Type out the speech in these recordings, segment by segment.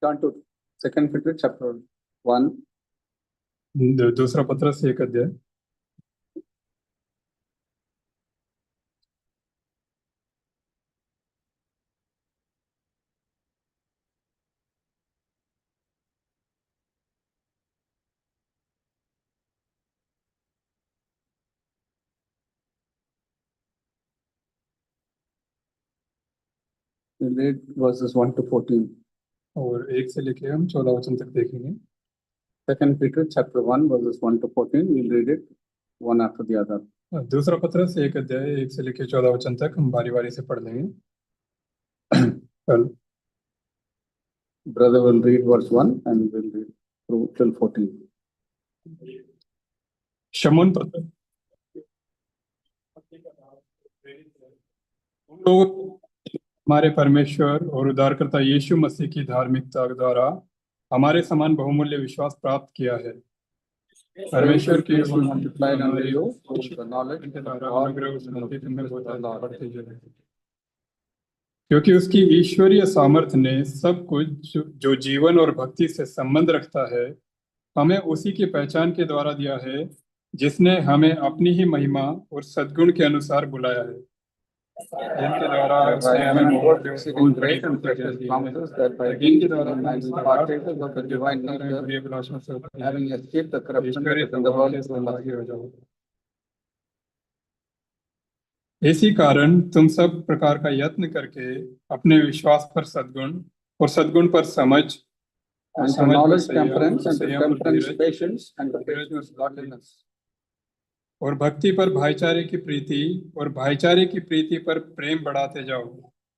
turn to 2 Peter chapter 1. दूसरा पत्रस 1 अध्याय। We read verses 1 to 14. और 1 से लेके हम 14 वचन तक देखेंगे। 2 Peter chapter 1 verses 1 to 14. We'll read it one after the other. दूसरा पत्रस 1 अध्याय 1 से लेके 14 वचन तक हम बारी बारी से पढ़ लेंगे। कल Brother will read verse 1 and we'll read through till 14. Shamoon पत्र उन लोग हमारे परमेश्वर और उद्धारकर्ता यीशु मसीह की धार्मिकता द्वारा हमारे समान बहुमूल्य विश्वास प्राप्त किया है। परमेश्वर की multiplied unto you the knowledge के of द्वारा God अनुग्रह and of उसमें बहुत the Lord. बढ़ते जाए, क्योंकि उसकी ईश्वरीय सामर्थ्य ने सब कुछ जो जीवन और भक्ति से संबंध रखता है हमें उसी की पहचान के द्वारा दिया है, जिसने हमें अपनी ही महिमा और सद्गुण के अनुसार बुलाया है। जिनके द्वारा उसने हमें बहुत बड़ी precious दी है, promises that by जिनके द्वारा believing we might be partakers of the divine nature, having escaped the corruption that is in the world through lust. इसी कारण तुम सब प्रकार का यत्न करके अपने विश्वास पर सद्गुण और सद्गुण पर समझ And for knowledge, temperance, and for temperance, patience, and for patience, godliness. और भक्ति पर भाईचारे की प्रीति और भाईचारे की प्रीति पर प्रेम बढ़ाते जाओ।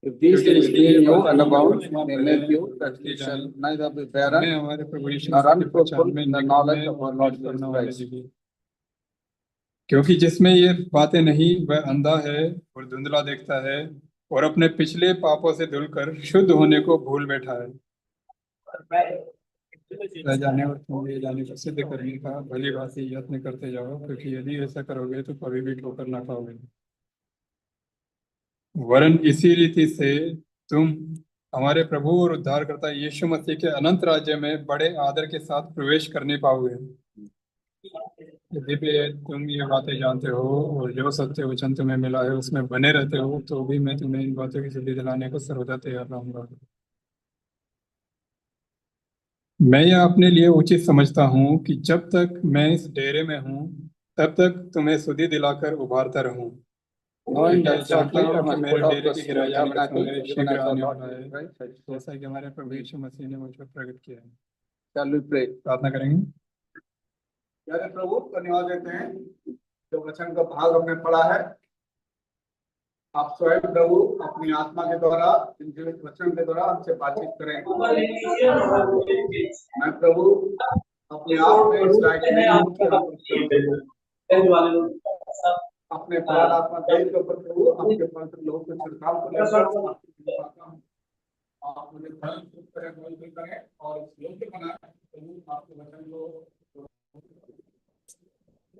If these things be in you and abound, they make you that you shall neither be barren nor unfruitful in the knowledge of our Lord Jesus Christ. क्योंकि जिसमें ये बातें नहीं वह अंधा है और धुंधला देखता है और अपने पिछले पापों से धुलकर शुद्ध होने को भूल बैठा है। रह जाने और तुम ले जाने को सिद्ध करने का भली भांति यत्न करते जाओ, क्योंकि यदि ऐसा करोगे तो कभी भी ठोकर ना खाओगे। वरन इसी रीति से तुम हमारे प्रभु और उद्धारकर्ता यीशु मसीह के अनंत राज्य में बड़े आदर के साथ प्रवेश करने पाओगे। यदि भी तुम ये बातें जानते हो और जो सत्य वचन तुम्हें मिला है उसमें बने रहते हो, तो भी मैं तुम्हें इन बातों की सिद्धि दिलाने को सर्वदा तैयार रहूंगा। मैं यह अपने लिए उचित समझता हूँ कि जब तक मैं इस डेरे में हूँ तब तक तुम्हें सुधि दिलाकर उभारता रहूं। जानता हूं कि मेरे डेरे के गिराए जाने का समय शीघ्र आने वाला है, जैसा कि हमारे प्रभु यीशु मसीह ने मुझ पर प्रकट किया है। Shall we pray? प्रार्थना करेंगे। प्यारे प्रभु, धन्यवाद देते हैं जो वचन का भाग हमने पढ़ा है। आप स्वयं प्रभु अपनी आत्मा के द्वारा इन जीवित वचन के द्वारा हमसे बातचीत करें। मैं प्रभु अपने आप में इस लायक नहीं हूं कि अपने प्राण आत्मा देह के ऊपर प्रभु आपके पवित्र लोगों के छिड़काव को लेकर आप मुझे करें और इस योग्य बनाएं प्रभु आपके वचन को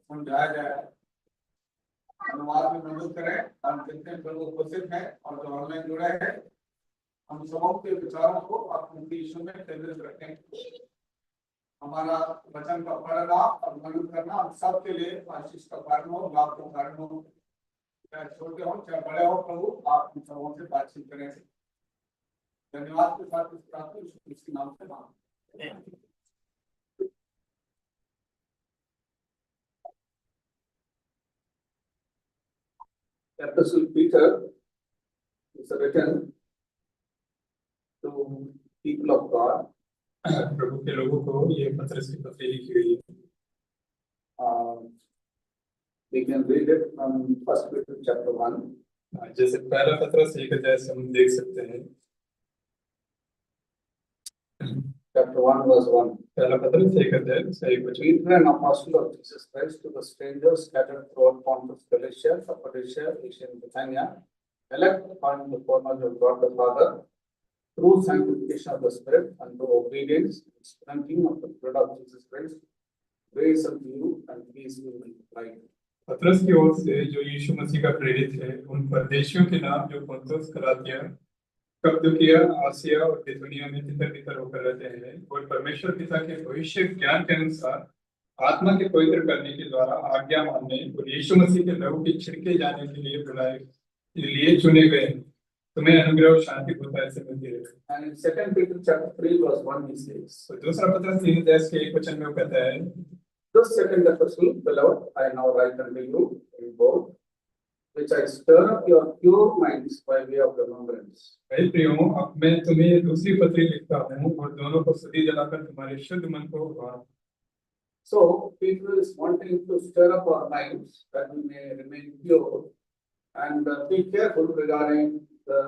समझाया जाए, अनुवाद में मदद करें। हम जितने प्रभु उपस्थित हैं और जो ऑनलाइन जुड़े हैं, हम सबों के विचारों को अपने यीशु में केंद्रित रखें। हमारा वचन का पढ़ना और मनन करना हम सबके लिए आशीष का कारण हो, लाभ का कारण हो। चाहे छोटे हो चाहे बड़े हो, प्रभु आप हम सबों से बातचीत करें। धन्यवाद के साथ इस प्रार्थना इसके नाम से मांगते हैं। Epistle Peter is written to people of God. प्रभु के लोगों को ये पत्र से पत्री लिखी गई है। We can read it from 1 Peter chapter 1. जैसे पहला पत्र से 1 अध्याय से हम देख सकते हैं। Chapter 1 verse 1. पहला पत्र से 1 अध्याय से 1 वचन। Peter, an apostle of Jesus Christ, to the strangers scattered throughout Pontus, Galatia, Cappadocia, Asia, and Bithynia, elect according to the foreknowledge of God the Father, through sanctification of the Spirit, unto obedience and sprinkling of the blood of Jesus Christ, grace unto you and peace be multiplied. पत्रस की ओर से जो यीशु मसीह का प्रेरित है, उन परदेशियों के नाम जो पोंतुस, गलातिया, कप्पदोकिया, आसिया और बिथुनिया में तितर बितर होकर रहते हैं और परमेश्वर पिता के भविष्य ज्ञान के अनुसार आत्मा के पवित्र करने के द्वारा आज्ञा मानने और यीशु मसीह के लहू के छिड़के जाने के लिए बुलाए लिए चुने गए हैं। तुम्हें अनुग्रह और शांति होता है, ऐसे मिलती रहे। And in 2 Peter chapter 3 verse 1 he says, तो दूसरा पत्र 3:10 के एक वचन में वो कहता है, the second epistle, beloved, I now write unto you in both, which I stir up your pure minds by way of remembrance. भाई प्रियो, अब मैं तुम्हें ये दूसरी पत्री लिखता हूँ और दोनों को सुधि जलाकर तुम्हारे शुद्ध मन को उभार। So Peter is wanting to stir up our minds that we may remain pure and be careful regarding the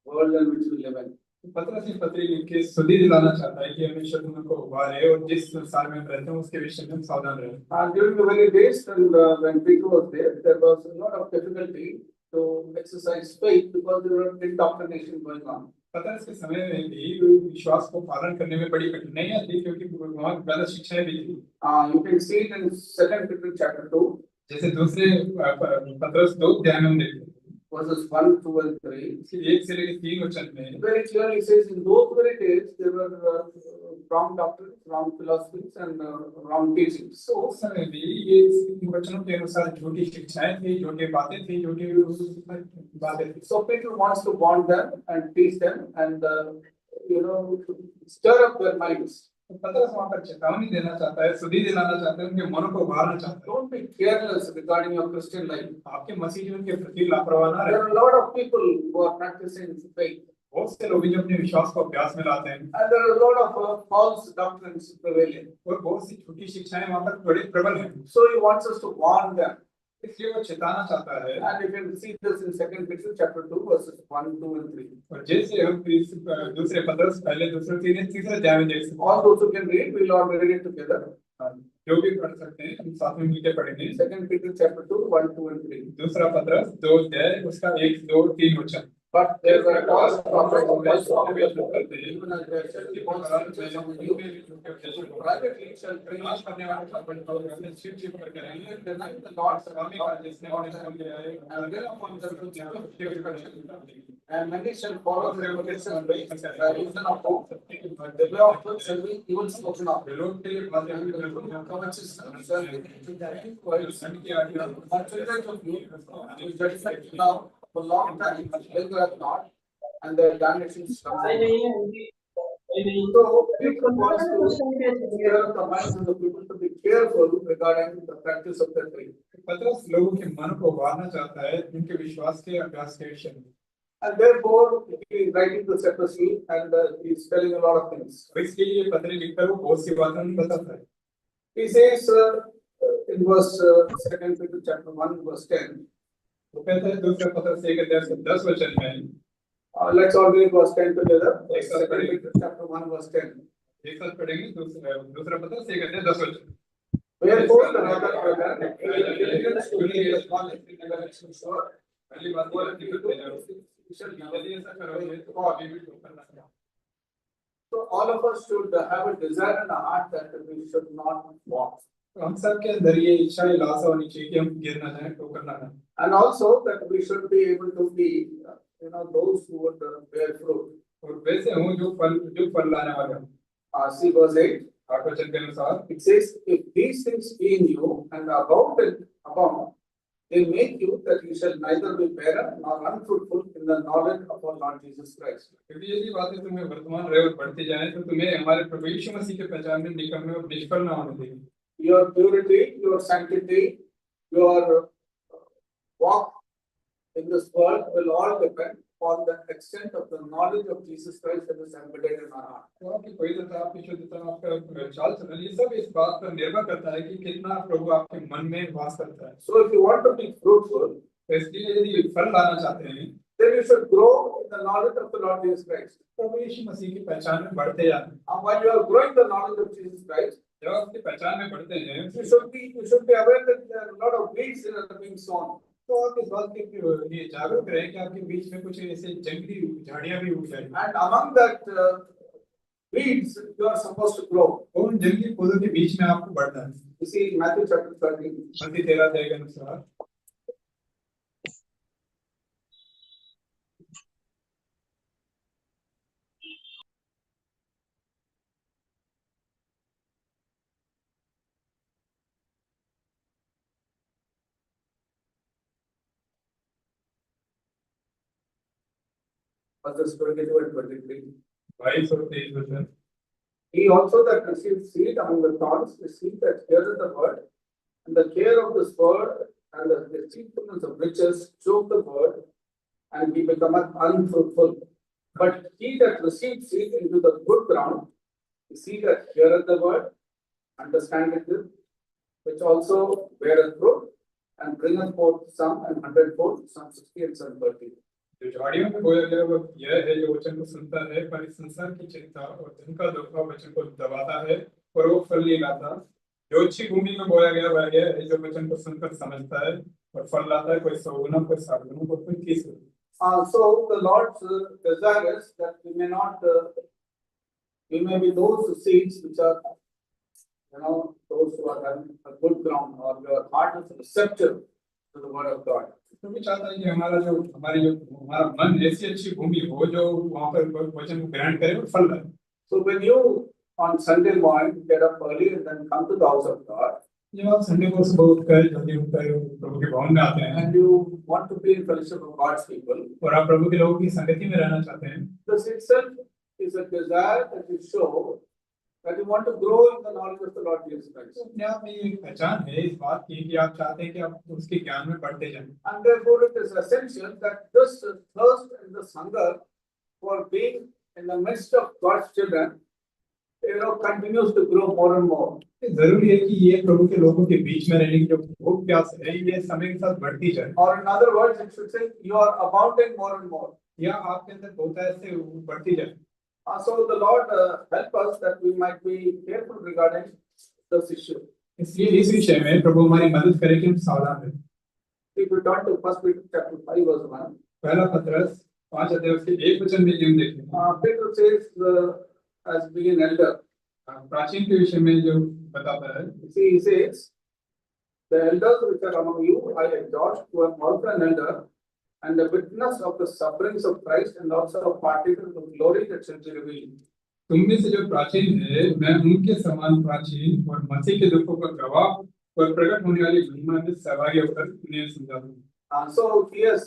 world in which we live in. पत्र से पत्री लिख के सुधि दिलाना चाहता है कि हमें शुद्ध मन को उभारे और जिस संसार में हम रहते हैं उसके विषय में हम सावधान रहें। And during the very days when Peter was there was a lot of difficulty to exercise faith because there were indoctrination going on. पतरस के समय में भी विश्वास को पालन करने में बड़ी कठिनाइयां थी क्योंकि वहाँ गलत शिक्षाएं भी थी। You can see it in 2 Peter chapter 2. जैसे दूसरे पतरस 2 अध्याय में हम देखते हैं verses 1, 2 and 3. 1 से लेकर 3 वचन में Very clearly says in those very days there were wrong doctrines, wrong philosophies and wrong teachings. तो उस समय भी ये वचनों के अनुसार झूठी शिक्षाएं थी, झूठी बातें थी, झूठी बातें थी। So Peter wants to warn them and teach them and stir up their minds. पतरस वहाँ पर चेतावनी देना चाहता है, सुधि दिलाना चाहता है, उनके मनों को उभारना चाहता है। Don't be careless regarding your Christian life. आपके मसीह जीवन के प्रति लापरवाह ना रहे। There are a lot of people who are practicing faith. बहुत से लोग जो अपने विश्वास को अभ्यास में लाते हैं And there are a lot of false doctrines prevailing. और बहुत सी झूठी शिक्षाएं वहाँ पर बड़ी प्रबल हैं। So he wants us to warn them. इसलिए वो चेताना चाहता है। And you can see this in 2 Peter chapter 2 verses 1, 2 and 3. और जैसे हम दूसरे पत्रस पहले दूसरे तीसरे अध्याय में देख सकते हैं। All those who can read, we'll all read it together. जो भी पढ़ सकते हैं हम साथ में मिलकर पढ़ेंगे। 2 Peter chapter 2, 1, 2 and 3. दूसरा पत्रस 2 अध्याय उसका 1, 2, 3 वचन। But there were false prophets also appeared, even as there shall be false teachers among you, privately shall preach करने वाले deny the Lord's and will upon them to give and many shall follow their traditions ways, by reason of hope. The way of truth shall be evil spoken of. And covetousness shall be to the inquiries. But children of you, who judge now for long time, they have not, and their damnation is coming. So people want to stir up the minds of the people to be careful regarding the practice of their faith. पतरस लोगों के मन को उभारना चाहता है उनके विश्वास के अभ्यास के विषय में। And therefore, he is writing this epistle and he is telling a lot of things. इसलिए ये पत्र लिखकर वो बहुत सी बातें बताता है। He says in verse 2 Peter chapter 1 verse 10. वो कहता है दूसरे पत्र से 1 अध्याय 10 वचन में। Let's all read verse 10 together. एक साथ 2 पढ़ेंगे। Peter chapter 1 verse 10. एक साथ पढ़ेंगे दूसरा पत्र से 1 अध्याय 10 वचन। Wherefore the rather brethren, diligence to be as knowledge in the election sure. पहली बात So all of us should have a desire in our heart that we should not walk. हम सब के अंदर ये इच्छा लालसा होनी चाहिए कि हम गिरना चाहें तो करना है। And also that we should be able to be those who would bear fruit. और वैसे हूँ जो फल लाने वाले हैं। See verse 8. 8 वचन के अनुसार It says, if these things be in you and abound, they make you that you shall neither be barren nor unfruitful in the knowledge of our Lord Jesus Christ. क्योंकि यदि बातें तुम्हें वर्तमान रहे और बढ़ती जाएं तो तुम्हें हमारे प्रभु यीशु मसीह के पहचान में निकम्मे और निष्फल ना होने देंगे। Your purity, your sanctity, your walk in this world will all depend on the extent of the knowledge of Jesus Christ that is embedded in our heart. तो आपकी पवित्रता, आपकी शुद्धता, आपका चाल चलन ये सब इस बात पर निर्भर करता है कि कितना प्रभु आपके मन में वास करता है। So if you want to be fruitful, तो इसलिए यदि फल लाना चाहते हैं then you should grow in the knowledge of the Lord Jesus Christ. प्रभु यीशु मसीह की पहचान में बढ़ते जाते हैं। And while you are growing the knowledge of Jesus Christ, जब आपकी पहचान में बढ़ते हैं you should be aware that there are a lot of weeds that are being sown. तो आप इस बात के लिए जागरूक रहें कि आपके बीच में कुछ ऐसे जंगली झाड़ियां भी उग जाएं। And among that weeds, you are supposed to grow. और उन जंगली पौधों के बीच में आपको बढ़ना है। You see Matthew chapter 13. मत्ती 13 अध्याय के अनुसार verses 22 and 23. 22 और 23 वचन। He also that receives seed among the thorns is seed that heareth the word, and the care of this word and the deceitfulness of riches choke the word, and he becometh unfruitful. But he that receives seed into the good ground is he that heareth the word, understandeth it, which also beareth fruit, and bringeth forth some and 100-fold, some 60 and some 30. जो झाड़ियों में बोया गया वो यह है जो वचन को सुनता है पर इस संसार की चिंता और धन का धोखा वचन को दबाता है और वो फल नहीं लाता। जो अच्छी भूमि में बोया गया वह यह है जो वचन को सुनकर समझता है और फल लाता है, कोई 100 गुना, कोई 60 गुना, कोई 30 गुना। So the Lord's desire is that we may not, we may be those seeds which are, those who are having a good ground, or your heart is receptive to the word of God. तो भी चाहता है कि हमारा मन ऐसी अच्छी भूमि हो जो वहाँ पर वचन को ग्रहण करे और फल लाए। So when you on Sunday morning get up early and then come to the house of God, जब आप संडे को सुबह उठकर जल्दी उठकर प्रभु के भवन में आते हैं and you want to be in fellowship of God's people, और आप प्रभु के लोगों की संगति में रहना चाहते हैं, this itself is a desire that you show that you want to grow in the knowledge of the Lord Jesus Christ. तो अपने आप में ये पहचान है इस बात की कि आप चाहते हैं कि आप उसके ज्ञान में बढ़ते जाएं। And therefore it is essential that this thirst and this hunger for being in the midst of God's children, continues to grow more and more. जरूरी है कि ये प्रभु के लोगों के बीच में रहने की जो भूख प्यास है ये समय के साथ बढ़ती जाए। Or in other words, it should say you are abounding more and more. या आपके अंदर बहुतायत से बढ़ती जाए। So the Lord help us that we might be careful regarding this issue. इसलिए इस विषय में प्रभु हमारी मदद करे कि हम सावधान रहें। If we turn to 1 Peter chapter 5 verse 1. पहला पत्रस 5 अध्याय उसके 1 वचन में हम देखें। Peter says as being an elder. प्राचीन के विषय में जो बताता है। See, he says, the elders which are among you, I exhort, who are also an elder, and the witness of the sufferings of Christ, and also a partaker of the glory that shall be revealed. तुम में से जो प्राचीन है मैं उनके समान प्राचीन और मसीह के दुखों का गवाह और प्रकट होने वाली महिमा में सहभागी होकर उन्हें समझा दूं। So he has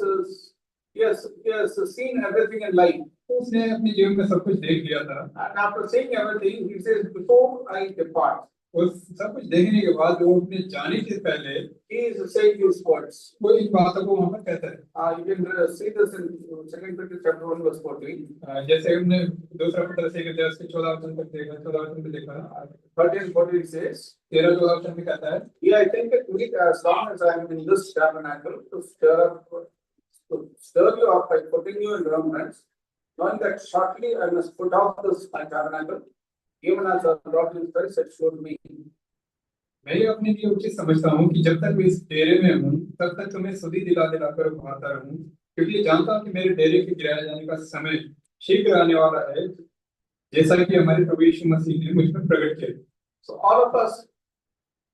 seen everything in life. उसने अपने जीवन में सब कुछ देख लिया था। And after seeing everything, he says, before I depart, और सब कुछ देखने के बाद वो अपने जाने से पहले he is saying these words. वो इन बातों को वहाँ पर कहता है। You can see this in 2 Peter chapter 1 verse 14. जैसे हमने दूसरा पत्रस के अध्याय के 14 वचन तक देखा, 14 वचन में देखा। 13 14 says, 13-14 वचन में कहता है, yeah, I think it meet as long as I am in this tabernacle to stir you up by putting you in remembrance, knowing that shortly I must put off this my tabernacle, even as the Lord Jesus Christ had showed me. मैं ये अपने लिए उचित समझता हूँ कि जब तक मैं इस डेरे में हूँ तब तक तुम्हें सुधी दिला दिलाकर उभारता रहूं, क्योंकि जानता हूँ कि मेरे डेरे के गिराए जाने का समय शीघ्र आने वाला है, जैसा कि हमारे प्रभु यीशु मसीह ने मुझ पर प्रकट किया। So all of us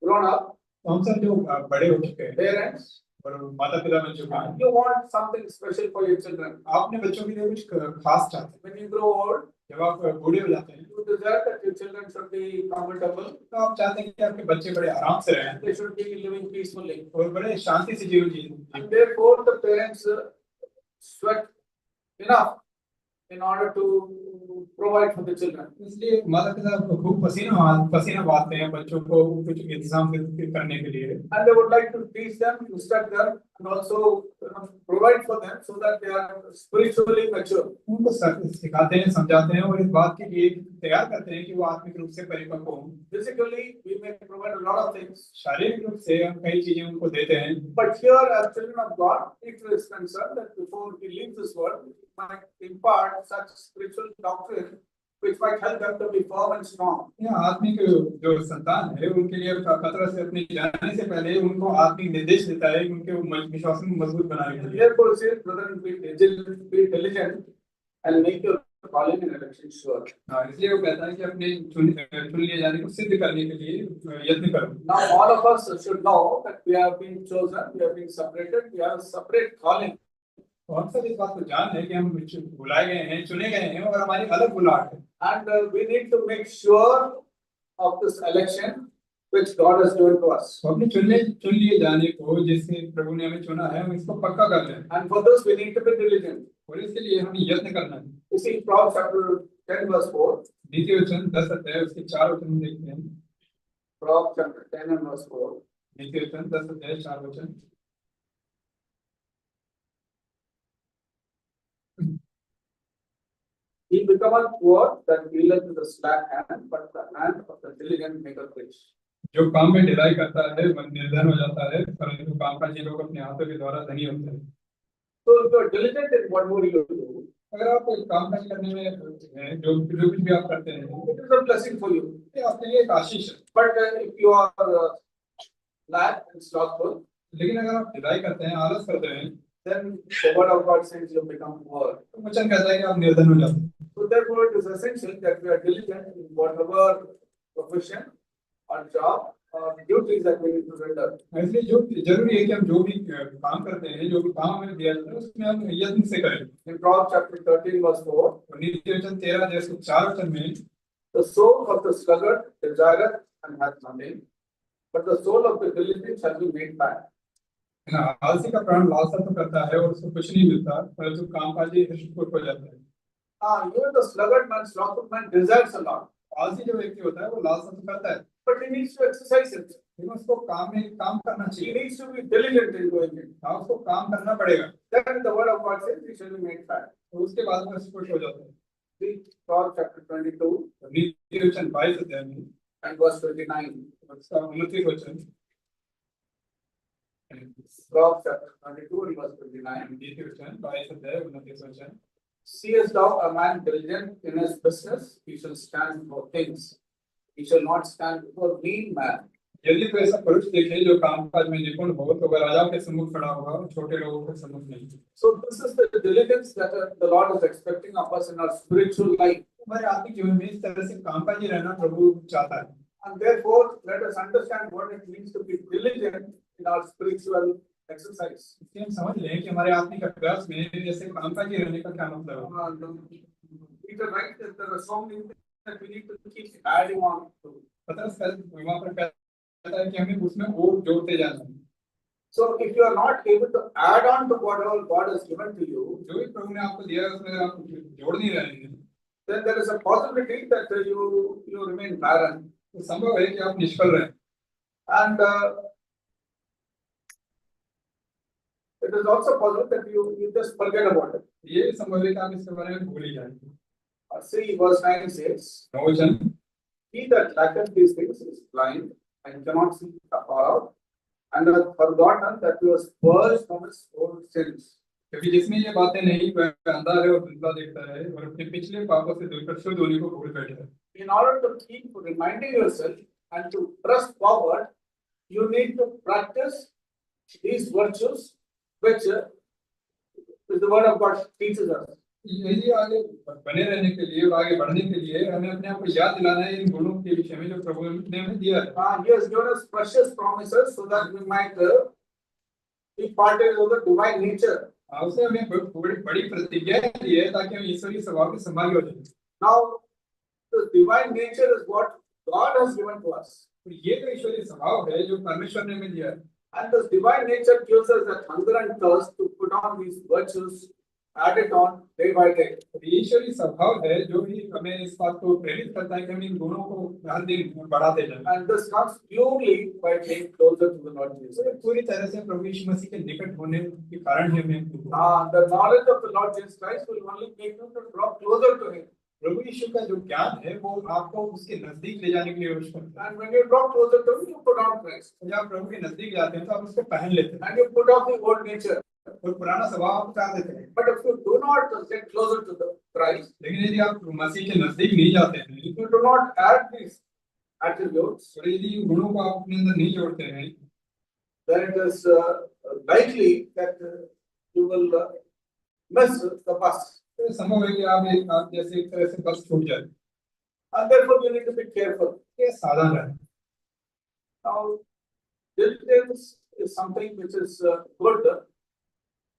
grown up, हम सब जो बड़े हो चुके हैं, parents, और माता पिता बन चुके हैं, you want something special for your children. आपने बच्चों के लिए कुछ खास चाहते हैं। When you grow old, जब आप बूढ़े हो जाते हैं, you desire that your children should be comfortable. तो आप चाहते हैं कि आपके बच्चे बड़े आराम से रहें, They should be living peacefully. और बड़े शांति से जीवन जिएं। And therefore, the parents sweat enough in order to provide for the children. इसलिए माता पिता खूब पसीना बहाते हैं बच्चों को कुछ इंतजाम करने के लिए। And they would like to teach them, instruct them, and also provide for them so that they are spiritually mature. उनको सिखाते हैं, समझाते हैं और इस बात के लिए तैयार करते हैं कि वो आत्मिक रूप से परिपक्व हों। Physically, we may provide a lot of things. शारीरिक रूप से हम कई चीजें उनको देते हैं। But here, as children of God, it is concerned that before we leave this world, we might impart such spiritual doctrine which might help them to be firm and strong. यह आत्मिक जो संतान है उनके लिए पतरस से अपने जाने से पहले उनको आत्मिक निर्देश देता है, उनके विश्वास में मजबूत बनाने के लिए। Therefore, says, brethren, be diligent and make your calling and election sure. इसलिए वो कहता है कि अपने चुन लिए जाने को सिद्ध करने के लिए यत्न करो। Now, all of us should know that we have been chosen, we have been separated, we have a separate calling. हम सब इस बात को जान है कि हम बुलाए गए हैं, चुने गए हैं और हमारी अलग बुलाहट है। And we need to make sure of this election which God has given to us. तो अपने चुन लिए जाने को जिससे प्रभु ने हमें चुना है हम इसको पक्का कर लें And for this we need to be diligent. और इसके लिए हमें यत्न करना है। You see, Proverbs chapter 10 verse 4. नीति वचन 10 अध्याय उसके 4 वचन देखते हैं। Proverbs chapter 10 and verse 4. नीति वचन 10 अध्याय 4 वचन। He becometh poor that dealeth with the slack hand, but the hand of the diligent maketh rich. जो काम में ढिलाई करता है वह निर्धन हो जाता है परंतु कामकाजी लोग अपने हाथों के द्वारा धनी होते हैं। So if you are diligent in whatever you do, अगर आप कामकाज करने में हैं, जो कुछ भी आप करते हैं it is a blessing for you. ये आपके लिए एक आशीष है। But if you are lack and slothful, लेकिन अगर आप ढिलाई करते हैं आलस करते हैं then the word of God says you become poor. तो वचन कहता है कि आप निर्धन हो जाते हैं। So therefore it is essential that we are diligent in whatever profession or job or duties that we need to render. इसलिए जो जरूरी है कि हम जो भी काम करते हैं जो भी काम हमें दिया जाता है उसमें हम यत्न से करें। In Proverbs chapter 13 verse 4, और नीति वचन 13 अध्याय उसके 4 वचन में the soul of the sluggard desireth and hath nothing, but the soul of the diligent shall be made fat. आलसी का प्राण लालसा तो करता है और उसको कुछ नहीं मिलता परंतु कामकाजी हृष्टपुष्ट हो जाता है। Even the sluggard man, slothful man desires a lot, आलसी जो व्यक्ति होता है वो लालसा तो करता है but he needs to exercise it. लेकिन उसको काम करना He चाहिए। needs to be diligent in doing it. हाँ उसको काम करना पड़ेगा Then the word of God says he shall be made fat. तो उसके बाद में हृष्टपुष्ट हो जाता है। Read Proverbs chapter 22 नीति वचन 22 अध्याय में and verse 29. उसका 29 वचन। Proverbs chapter 22 and verse 29. नीति वचन 22 अध्याय 29 वचन। Seest thou a man diligent in his business, he shall stand before kings. He shall not stand before mean man. यदि तो ऐसा पुरुष देखे जो कामकाज में निपुण हो तो वह राजाओं के सम्मुख खड़ा होगा और छोटे लोगों के सम्मुख नहीं। So this is the diligence that the Lord is expecting of us in our spiritual life. हमारे आत्मिक जीवन में इस तरह से कामकाजी रहना प्रभु चाहता है। And therefore, let us understand what it means to be diligent in our spiritual exercise. इसलिए हम समझ लें कि हमारे आत्मिक अभ्यास में जैसे कामकाजी रहने का क्या मतलब है। Peter writes that there are so many things that we need to keep adding on to. पतरस वहाँ पर कहता है कि हमें उसमें और जोड़ते जाना है। So if you are not able to add on to whatever God has given to you, जो भी प्रभु ने आपको दिया है उसमें अगर आप जोड़ नहीं रहे हैं then there is a possibility that you remain barren. तो संभव है कि आप निष्फल रहें। And it is also possible that you just forget about it. ये संभव है कि आप इसके बारे में भूल ही जाएंगे। See verse 9 says, वचन he that lacketh these things is blind and cannot see afar out, and hath forgotten that he was purged from his old sins. क्योंकि जिसमें ये बातें नहीं वह अंधा है और धुंधला देखता है और अपने पिछले पापों से धुलकर शुद्ध होने को भूल बैठा है। In order to keep reminding yourself and to press forward, you need to practice these virtues which the word of God teaches us. यही आगे बने रहने के लिए और आगे बढ़ने के लिए हमें अपने आप को याद दिलाना है इन गुणों के विषय में जो प्रभु ने हमें दिया है। He has given us precious promises so that we might be partakers of the divine nature. उसने हमें बड़ी प्रतिज्ञा दी है ताकि हम ईश्वरीय स्वभाव के संभागी हो जाएं। Now, the divine nature is what God has given to us. ये तो ईश्वरीय स्वभाव है जो परमेश्वर ने हमें दिया है। And this divine nature gives us that hunger and thirst to put on these virtues, add it on day by day. ईश्वरीय स्वभाव है जो भी हमें इस बात को प्रेरित करता है कि हम इन गुणों को हर दिन बढ़ाते जाएं। And this comes purely by being closer to the Lord Jesus. पूरी तरह से प्रभु यीशु मसीह के निकट होने के कारण ही हमें The knowledge of the Lord Jesus Christ will only make you to draw closer to Him. प्रभु यीशु का जो ज्ञान है वो आपको उसके नजदीक ले जाने के लिए आवश्यक है। And when you draw closer to Him, you put on Christ. जब आप प्रभु के नजदीक जाते हैं तो आप उसको पहन लेते हैं And you put off the old nature. और पुराना स्वभाव आप उतार देते हैं। But if you do not get closer to the Christ, लेकिन यदि आप मसीह के नजदीक नहीं जाते हैं if you do not add these attributes, और यदि इन गुणों को आप अपने अंदर नहीं जोड़ते हैं then it is likely that you will miss the bus. तो संभव है कि आप जैसे एक तरह से बस छूट जाए। And therefore you need to be careful. ये सावधान रहें। Now, diligence is something which is good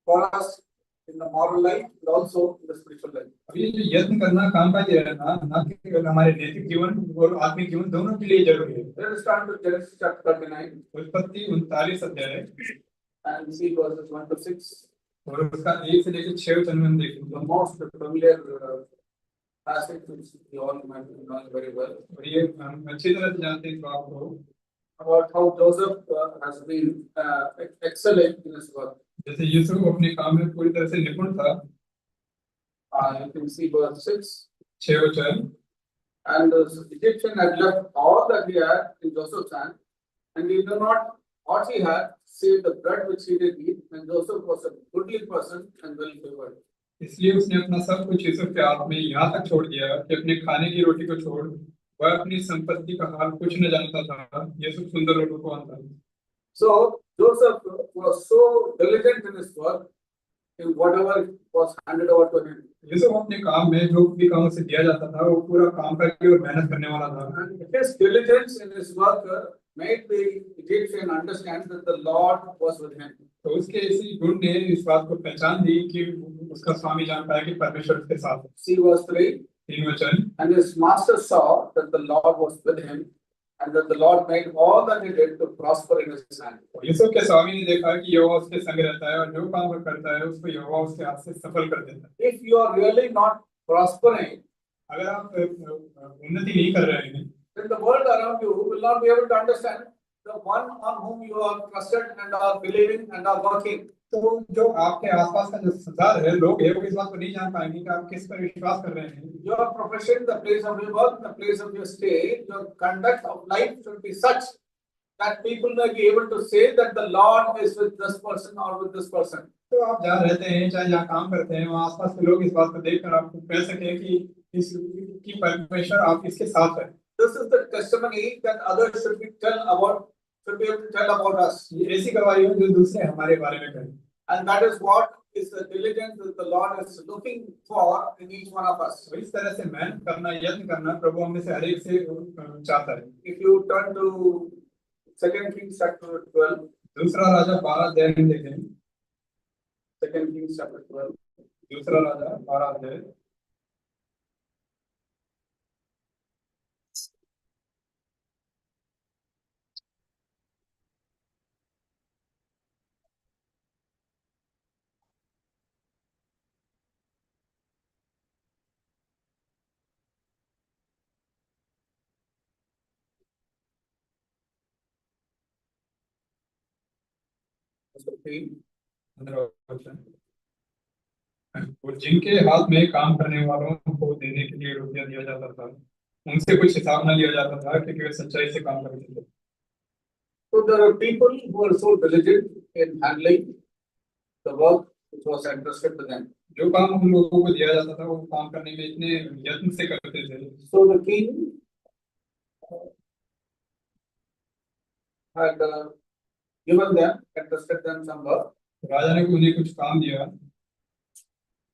for us in the moral life, but also in the spiritual life. अब ये जो यत्न करना काम का ये है ना कि केवल हमारे नैतिक जीवन और आत्मिक जीवन दोनों के लिए जरूरी है। Let us start with Genesis chapter 39 उत्पत्ति 39 अध्याय and see verses 1 to 6. और उसका 1 से लेकर 6 वचन में देखेंगे। The most familiar passage which we all might know very well. और ये हम अच्छी तरह से जानते हैं इस बात को About how Joseph has been excelling in his work. जैसे यूसुफ अपने काम में पूरी तरह से निपुण था। You can see verse 6. 6 वचन And the Egyptian had left all that he had in Joseph's hand, and he knew not what he had, save the bread which he did eat. And Joseph was a goodly person and well favored. इसलिए उसने अपना सब कुछ यूसुफ के हाथ में यहाँ तक छोड़ दिया कि अपने खाने की रोटी को छोड़ वह अपनी संपत्ति का हाल कुछ न जानता था। यूसुफ सुंदर और रूपवान था। So Joseph was so diligent in his work, in whatever was handed over to him. Yusuf अपने काम में जो भी काम उसे दिया जाता था वो पूरा काम करके और मेहनत करने वाला था। And his diligence in his work made the Egyptian understand that the Lord was with him. तो उसके इसी गुण ने इस बात को पहचान दी कि उसका स्वामी जान पाया कि परमेश्वर उसके साथ है। See verse 3. 3 वचन And his master saw that the Lord was with him, and that the Lord made all that he did to prosper in his hand. Yusuf के स्वामी ने देखा कि यहोवा उसके संग रहता है और जो काम वह करता है उसको यहोवा उसके हाथ से सफल कर देता है। If you are really not prospering, अगर आप उन्नति नहीं कर रहे हैं then the world around you will not be able to understand the one on whom you are trusted and are believing and are working. तो जो आपके आसपास का जो संसार है लोग हैं वो इस बात को नहीं जान पाएंगे कि आप किस पर विश्वास कर रहे हैं। Your profession, the place of your work, the place of your stay, your conduct of life should be such that people may be able to say that the Lord is with this person or with this person. तो आप जहाँ रहते हैं चाहे जहाँ काम करते हैं वहाँ आसपास के लोग इस बात को देखकर आपको कह सके कि इस की परमेश्वर आप इसके साथ है। This is the testimony that others should be able to tell about us. ये ऐसी गवाही है जो दूसरे हमारे बारे में कहें। And that is what is the diligence that the Lord is looking for in each one of us. तो इस तरह से मेहनत करना यत्न करना प्रभु हमें से हर एक से चाहता है। If you turn to 2 Kings chapter 12, दूसरा राजा 12 अध्याय में देखें। 2 Kings chapter 12. दूसरा राजा 12 अध्याय और जिनके हाथ में काम करने वालों को देने के लिए रुपया दिया जाता था उनसे कुछ हिसाब न लिया जाता था क्योंकि वे सच्चाई से काम करते थे। So there are people who are so diligent in handling the work which was entrusted to them. जो काम उन लोगों को दिया जाता था वो काम करने में इतने यत्न से करते थे। So the king had given them, entrusted them some work, राजा ने उन्हें कुछ काम दिया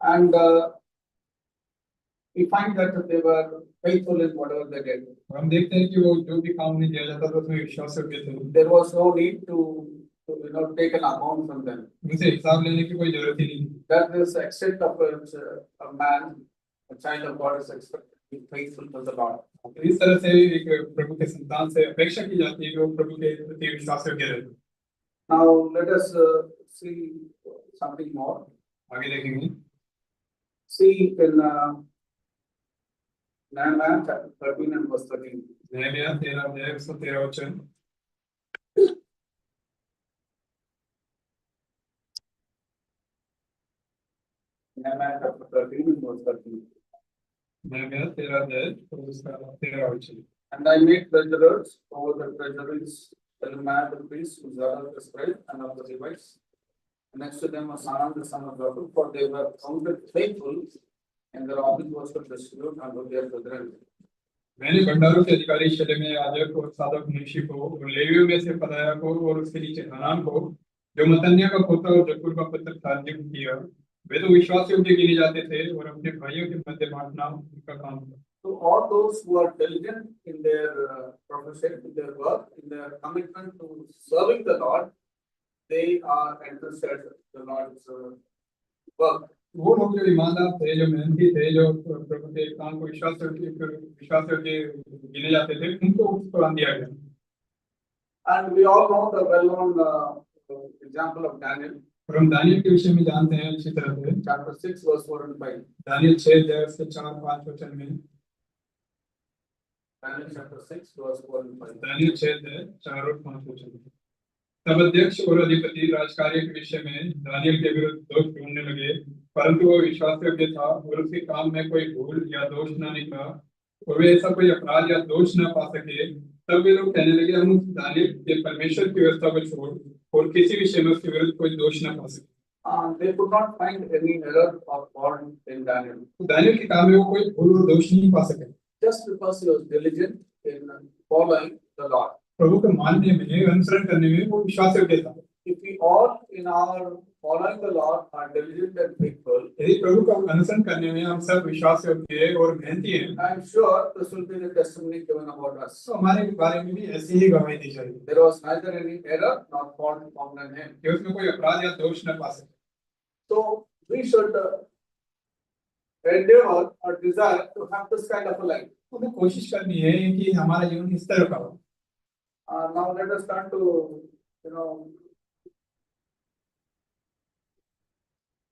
and we find that they were faithful in whatever they did. और हम देखते हैं कि वो जो भी काम उन्हें दिया जाता था उसमें विश्वास योग्य थे। There was no need to take an account from them. उनसे हिसाब लेने की कोई जरूरत ही नहीं। That is the extent of a man, a child of God is expected to be faithful to the Lord. इस तरह से एक प्रभु के संतान से अपेक्षा की जाती है कि वो प्रभु के प्रति विश्वास योग्य रहे। Now let us see something more. आगे देखेंगे। See in Nehemiah chapter 13 and verse 13. नहम्याह 13 अध्याय उसका 13 वचन। Nehemiah chapter 13 and verse 13. नहम्याह 13 अध्याय उसका 13 वचन। And I made treasurers over the treasuries, Shelemiah the priest, Uzziah the scribe, and of the Levites. And next to them was Hanan the son of Jacob, for they were counted faithful, and their office was to distribute unto their brethren. मैंने भंडारों के अधिकारी शेलेमिया याजक और सादक मुंशी को और लेवियों में से पदाया को और उसके नीचे हनान को जो मत्तन्याह का पोता और जक्कूर का पुत्र था नियुक्त किया। वे तो विश्वास योग्य गिने जाते थे और अपने भाइयों के मध्य बांटना उनका काम था। So all those who are diligent in their profession, in their work, in their commitment to serving the Lord, they are entrusted the Lord's work. वो लोग जो ईमानदार थे, जो मेहनती थे, जो प्रभु के काम को विश्वास के गिने जाते थे, उनको कुरान दिया गया। And we all know the well-known example of Daniel. और हम दानियल के विषय में जानते हैं अच्छी तरह से। Chapter 6, verse 4 and 5. दानियल 6:4-5 वचन में। Daniel chapter 6, verse 4 and 5. Daniel 6:4-5 वचन में। तब अध्यक्ष और अधिपति राजकार्य के विषय में दानियल के विरुद्ध दोष ढूंढने लगे, परंतु वह विश्वासयोग्य था और उसके काम में कोई भूल या दोष न निकला और वे ऐसा कोई अपराध या दोष न पा सके। तब वे लोग कहने लगे, हम उस दानियल के परमेश्वर की व्यवस्था को छोड़ और किसी विषय में उसके विरुद्ध कोई दोष न पा सके। They could not find any error or fault in Daniel. Daniel के काम में वो कोई भूल और दोष नहीं पा सके, just because he was diligent in following the Lord. प्रभु को मानने में, अनुसरण करने में वो विश्वासयोग्य था। If we all in our following the Lord are diligent and faithful, यदि प्रभु का अनुसरण करने में हम सब विश्वासयोग्य और मेहनती हैं, I am sure this will be the testimony given about us. तो हमारे बारे में भी ऐसी ही गवाही दी जाएगी। There was neither any error nor fault found in him. कि उसमें कोई अपराध या दोष न पा सके। So we should endeavor or desire to have this kind of a life. हमें कोशिश करनी है कि हमारा जीवन इस तरह का हो। Now let us turn to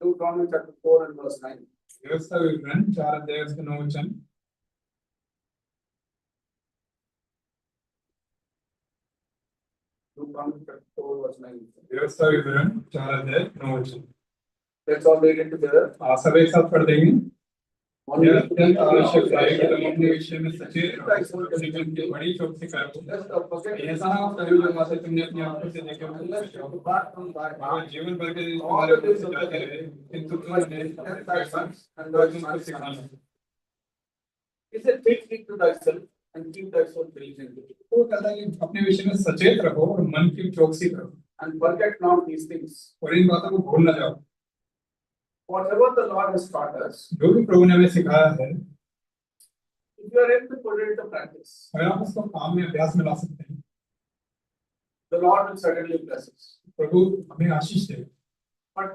Deuteronomy chapter 4 and verse 9. व्यवस्था विवरण 4:9 वचन। Deuteronomy chapter 4 verse 9. व्यवस्था विवरण 4:9 वचन। Let's all read it together. आप सब एक साथ पढ़ देंगे। यह अत्यंत आवश्यक है कि तुम अपने विषय में सचेत रहो, जीवन की बड़ी चौकसी करो। ऐसा ना हो कभी जो बातें तुमने अपनी आंखों से देखी और जीवन भर के तुम्हारे ऊपर से जाते रहे, किंतु तुमने सिखाना। He said, "Take heed to thyself and keep thyself diligently." तो कहता है कि अपने विषय में सचेत रहो और मन की चौकसी करो And forget not these things. और इन बातों को भूल न जाओ। Whatever the Lord has taught us, जो भी प्रभु ने हमें सिखाया है, if you are able to put it into practice, अगर आप उसको काम में अभ्यास में ला सकते हैं, the Lord will certainly bless us. प्रभु हमें आशीष दे। But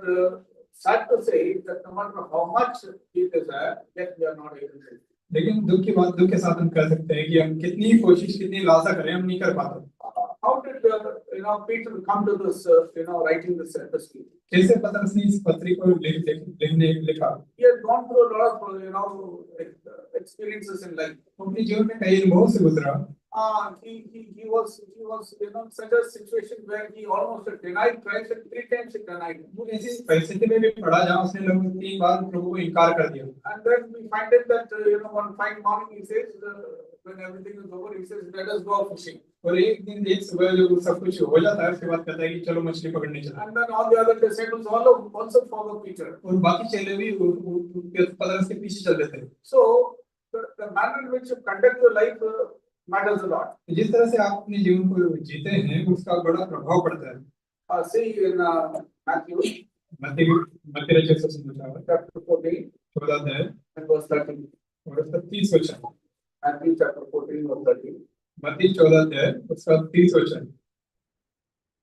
sad to say that no matter how much we desire, yet we are not able to. लेकिन दुख की बात दुख के साथ हम कह सकते हैं कि हम कितनी कोशिश, कितनी लालसा करें, हम नहीं कर पाते। How did Peter come to this writing this epistle? कैसे पतरस ने इस पत्री को लिखा? He had gone through a lot of experiences in life. अपने जीवन में कई अनुभवों से गुजरा। He was such a situation where he almost denied Christ and 3 times he denied him. वो ऐसी परिस्थिति में भी पड़ा जहाँ उसने लगभग 3 बार प्रभु को इनकार कर दिया। And then we find it that one fine morning he says, when everything is over, he says, "Let us go fishing." और एक दिन एक सुबह जब सब कुछ हो जाता है, उसके बाद कहता है कि चलो मछली पकड़ने चलो। And then all the other disciples also follow Peter. और बाकी चेले भी पतरस के पीछे चल रहे थे। So the manner in which you conduct your life matters a lot. जिस तरह से आप अपने जीवन को जीते हैं, उसका बड़ा प्रभाव पड़ता है। See in Matthew मत्ती रचित सुसमाचार chapter 14 14 अध्याय and verse 13. और उसका 30 वचन। Matthew chapter 14 verse 13. मत्ती 14 अध्याय उसका 30 वचन।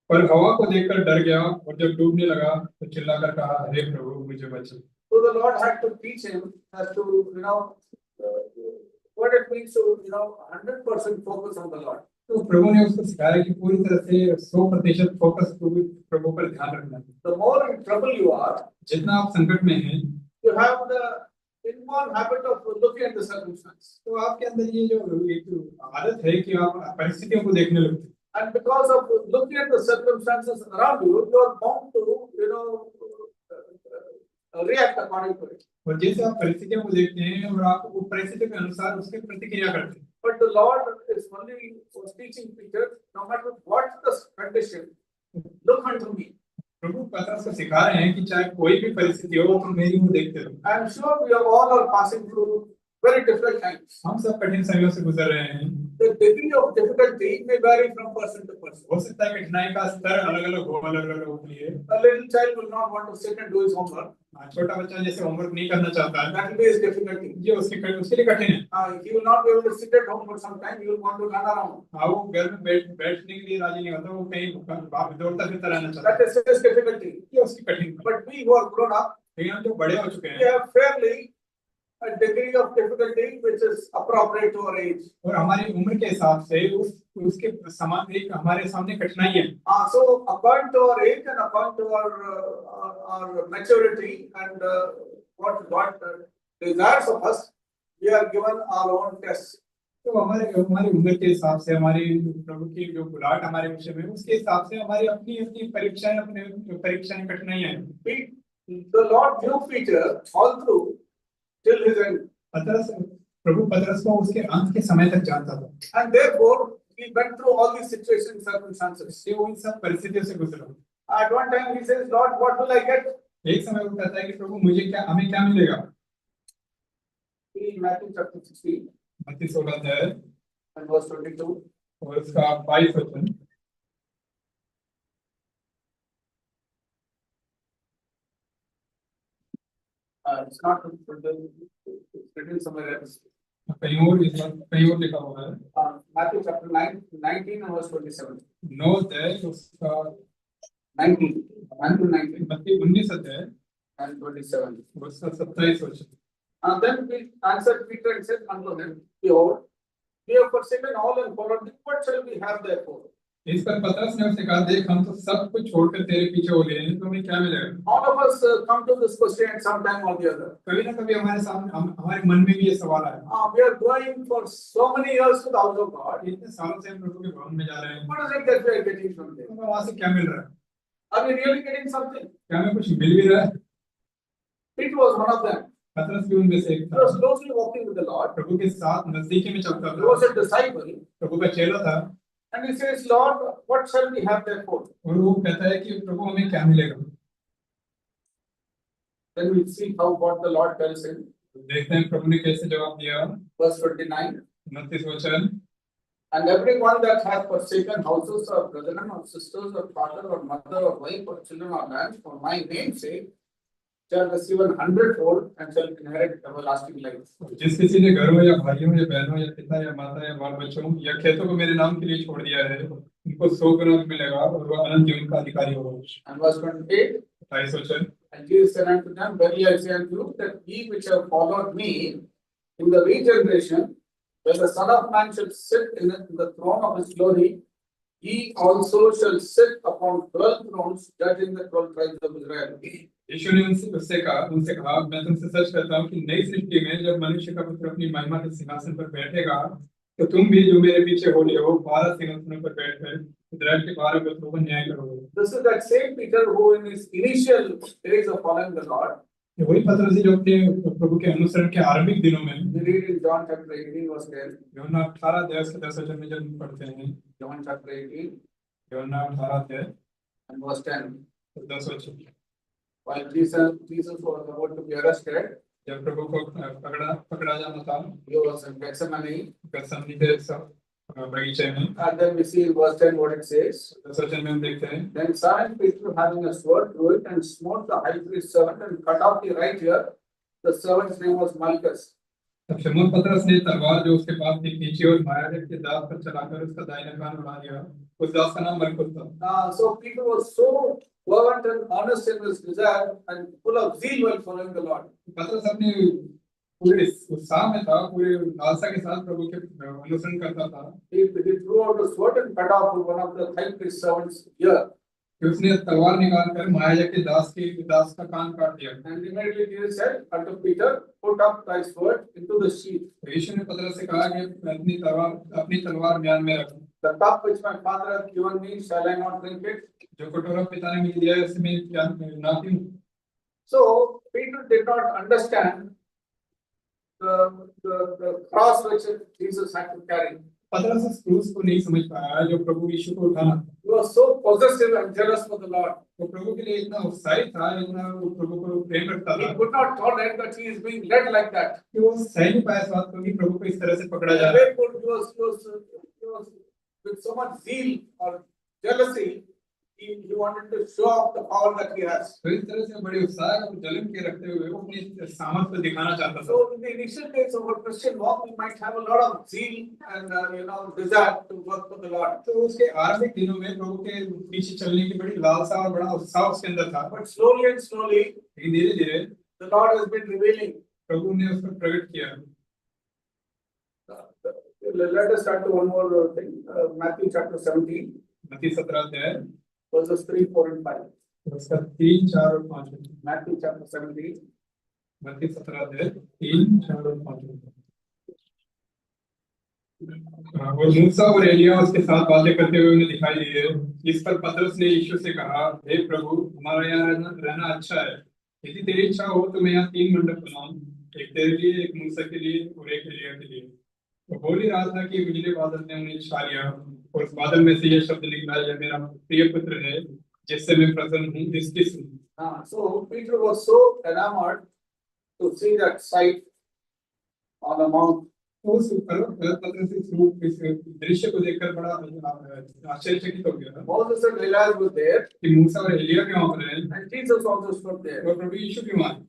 पर हवा को देखकर डर गया और जब डूबने लगा तो चिल्लाकर कहा, हे प्रभु मुझे बचा। So the Lord had to teach him as to what it means to 100% focus on the Lord. तो प्रभु ने उसको सिखाया कि पूरी तरह से 100% फोकस प्रभु पर ध्यान रखना है। The more in trouble you are, जितना आप संकट में हैं, you have the inborn habit of looking at the circumstance. तो आपके अंदर ये जो एक आदत है कि आप परिस्थितियों को देखने लगते हैं। And because of looking at the circumstances around you, you are bound to react according to it. और जैसे आप परिस्थितियों को देखते हैं और आप वो परिस्थितियों के अनुसार उसकी प्रतिक्रिया करते हैं। But the Lord is only was teaching Peter, no matter what the condition, look unto me. प्रभु पतरस को सिखा रहे हैं कि चाहे कोई भी परिस्थिति हो, तुम मेरी मुंह देखते रहो। I am sure we all are passing through very difficult times. हम सब कठिन समयों से गुजर रहे हैं। The degree of difficulty may vary from person to person. हो सकता है कठिनाई का स्तर अलग-अलग हो, अलग-अलग हो लिए। A little child will not want to sit and do his homework. छोटा बच्चा जैसे होमवर्क नहीं करना चाहता है, That will be his difficulty. ये उसके लिए कठिन है। He will not be able to sit at home for some time. He will want to run around. हाँ, वो घर में बैठने के लिए राजी नहीं होता, वो कहीं बाहर दौड़ता फिरता रहना चाहता है। That is his difficulty. ये उसकी कठिन है। But we who are grown up, लेकिन हम जो बड़े हो चुके we हैं have fairly a degree of difficulty which is appropriate to our age. और हमारी उम्र के हिसाब से उसके समान एक हमारे सामने कठिनाई है। So according to our age and according to our maturity and what God desires of us, we are given our own tests. तो हमारी उम्र के हिसाब से हमारी प्रभु की जो बुलाहट हमारे विषय में उसके हिसाब से हमारी अपनी अपनी परीक्षाएं कठिनाइयां हैं। The Lord knew Peter all through till his end. प्रभु पतरस को उसके अंत के समय तक जानता था। And therefore he went through all these situations, circumstances. वो उन सब परिस्थितियों से गुजरा। At one time he says, Lord, what will I get? एक समय वो कहता है कि प्रभु हमें क्या मिलेगा? In Matthew chapter 16 मत्ती 16 अध्याय and verse 22 और उसका 22 वचन। it's not it's written somewhere else. कहीं और लिखा हुआ है। Matthew chapter 19 and verse 27. 9 अध्याय उसका 19 to 19 मत्ती 19 अध्याय and 27. उसका 27 वचन। And then we answered Peter and said unto him, Behold, we have forsaken all and followed thee. What shall we have therefore? इस पर पतरस ने उससे कहा, देख हम तो सब कुछ छोड़कर तेरे पीछे हो गए हैं, तो हमें क्या मिलेगा? All of us come to this question at some time or the other. कभी ना कभी हमारे सामने हमारे मन में भी ये सवाल आया। We are going for so many years to the house of God. इतने सालों से हम प्रभु के भवन में जा रहे हैं। What is it that we are getting from there? हमें वहाँ से क्या मिल रहा है? Are we really getting something? क्या हमें कुछ मिल भी रहा है? It was one of them. पतरस भी उनमें से एक He था। was closely walking with the Lord. प्रभु के साथ नजदीकी में चलता He था। was a disciple. प्रभु का चेला था। And he says, Lord, what shall we have therefore? और वो कहता है कि प्रभु हमें क्या मिलेगा? Then we see how what the Lord tells him. देखते हैं प्रभु ने कैसे जवाब दिया। Verse 29. 29 वचन। And everyone that hath forsaken houses or brethren or sisters or father or mother or wife or children or lands for my name's sake shall receive 100-fold and shall inherit everlasting life. जिस किसी ने घरों या भाइयों या बहनों या पिता या माता या बाल बच्चों या खेतों को मेरे नाम के लिए छोड़ दिया है, उनको 100 गुना मिलेगा और वह अनंत जीवन का अधिकारी होगा। And verse 28. 28 वचन। And Jesus said unto them, Verily I say unto you that ye which have followed me in the regeneration, when the Son of Man shall sit in the throne of his glory, ye also shall sit upon 12 thrones, judging the 12 tribes of Israel. यीशु ने उनसे कहा, मैं तुमसे सच कहता हूँ कि नई सृष्टि में जब मनुष्य का पुत्र अपनी महिमा के सिंहासन पर बैठेगा, तो तुम भी जो मेरे पीछे हो लिए हो 12 सिंहासनों पर बैठकर इस्राएल के 12 गोत्रों का न्याय करोगे। This is that same Peter who in his initial days of following the Lord, वही पतरस जो अपने प्रभु के अनुसरण के आरंभिक दिनों में, we read in John chapter 18 verse 10. यूहन्ना 18 अध्याय के 10 वचन में जब पढ़ते हैं, John chapter 18 यूहन्ना 18 अध्याय and verse 10. 10 वचन। While Jesus was about to be arrested, जब प्रभु को पकड़ा जाना था, he was in Gethsemane. गethsemane के बगीचे में। And then we see in verse 10 what it says. 10 वचन में हम देखते हैं, Then Simon Peter, having a sword, drew it and smote the high priest's servant and cut off the right ear. The servant's name was Malchus. तब शमून पतरस ने तलवार जो उसके पास थी खींची और महायाजक के दास पर चलाकर उसका दाहिना कान उड़ा दिया। उस दास का नाम मलकुस था। So Peter was so fervent and earnest in his desire and full of zeal while following the Lord. पतरस अपने पूरे उत्साह में था, पूरे लालसा के साथ प्रभु के अनुसरण करता था। He drew out a sword and cut off one of the high priest's servant's ear. कि उसने तलवार निकालकर महायाजक के दास का कान काट दिया। And immediately Jesus said unto Peter, put up thy sword into the sheath. यीशु ने पतरस से कहा कि अपनी तलवार म्यान में रख। The cup which my Father hath given me, shall I not drink it? जो कटोरा पिता ने मुझे दिया है उसमें क्या ना पीऊं? So Peter did not understand the cross which Jesus had to carry. पतरस उस क्रूस को नहीं समझ पाया जो प्रभु यीशु को उठाना। He was so possessive and jealous for the Lord. वो प्रभु के लिए इतना उत्साहित था, इतना वो प्रभु को प्रेम रखता था। He could not tolerate that he is being led like that. कि वो सह नहीं पाया इस बात को कि प्रभु को इस तरह से पकड़ा जा रहा है। Therefore, he was with so much zeal or jealousy. He wanted to show off the power that he has. तो इस तरह से बड़े उत्साह और जलन के रखते हुए वो अपनी सामर्थ को दिखाना चाहता था। So in the initial days of our Christian walk, we might have a lot of zeal and desire to work for the Lord. तो उसके आरंभिक दिनों में प्रभु के पीछे चलने की बड़ी लालसा और बड़ा उत्साह उसके अंदर था। But slowly and slowly, लेकिन धीरे धीरे the Lord has been revealing. प्रभु ने उसको प्रकट किया। Let us start to one more thing. Matthew chapter 17, मत्ती 17 अध्याय verses 3, 4, and 5. उसका 3, 4 और 5। Matthew chapter 17. मत्ती 17 अध्याय 3, 4 और 5। और मूसा और एलिया उसके साथ बातें करते हुए उन्हें दिखाई दिए। इस पर पतरस ने यीशु से कहा, हे प्रभु, हमारा यहाँ रहना अच्छा है। यदि तेरी इच्छा हो तो मैं यहाँ 3 मंडप बनाऊं, एक तेरे लिए, एक मूसा के लिए और एक एलिया के लिए। तो बोल ही रहा था कि बिजली बादल ने उन्हें छा लिया और उस बादल में से यह शब्द निकला, यह मेरा प्रिय पुत्र है जिससे मैं प्रसन्न हूँ, इसकी सुन। So Peter was so enamored to see that sight on the mount. उस पतरस इस दृश्य को देखकर बड़ा आश्चर्यचकित हो गया। Moses and Elias were there, कि मूसा और एलिया भी वहां पर हैं and Jesus also stood there. और प्रभु यीशु भी वहां हैं।